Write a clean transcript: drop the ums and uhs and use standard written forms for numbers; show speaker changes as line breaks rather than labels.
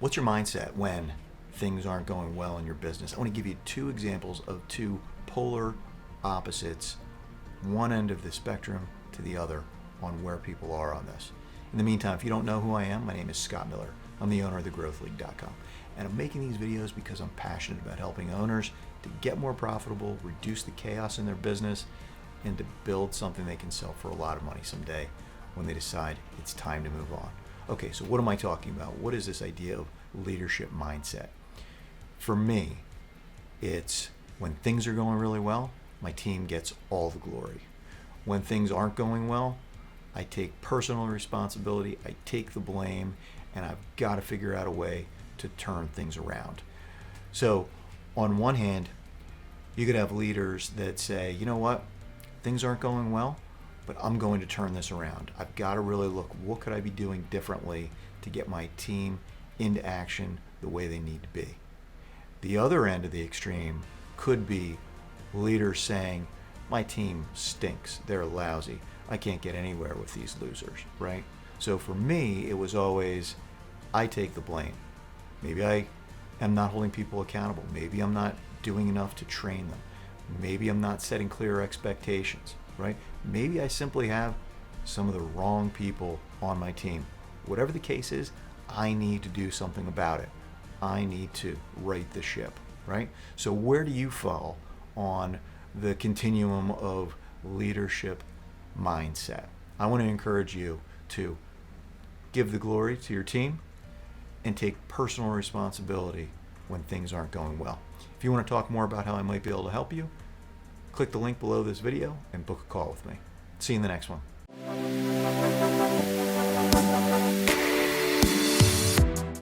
What's your mindset when things aren't going well in your business? I want to give you two examples of two polar opposites, one end of the spectrum to the other, on where people are on this. In the meantime, if you don't know who I am, my name is Scott Miller. I'm the owner of thegrowthleague.com. And I'm making these videos because I'm passionate about helping owners to get more profitable, reduce the chaos in their business, and to build something they can sell for a lot of money someday when they decide it's time to move on. Okay, so what am I talking about? What is this idea of leadership mindset? For me, it's when things are going really well, my team gets all the glory. When things aren't going well, I take personal responsibility, I take the blame, and I've got to figure out a way to turn things around. So on one hand, you could have leaders that say, you know what, things aren't going well, but I'm going to turn this around. I've got to really look, what could I be doing differently to get my team into action the way they need to be? The other end of the extreme could be leaders saying, my team stinks, they're lousy, I can't get anywhere with these losers, right? So for me, it was always, I take the blame. Maybe I am not holding people accountable. Maybe I'm not doing enough to train them. Maybe I'm not setting clear expectations, right? Maybe I simply have some of the wrong people on my team. Whatever the case is, I need to do something about it. I need to right the ship, right? So where do you fall on the continuum of leadership mindset? I want to encourage you to give the glory to your team and take personal responsibility when things aren't going well. If you want to talk more about how I might be able to help you, click the link below this video and book a call with me. See you in the next one.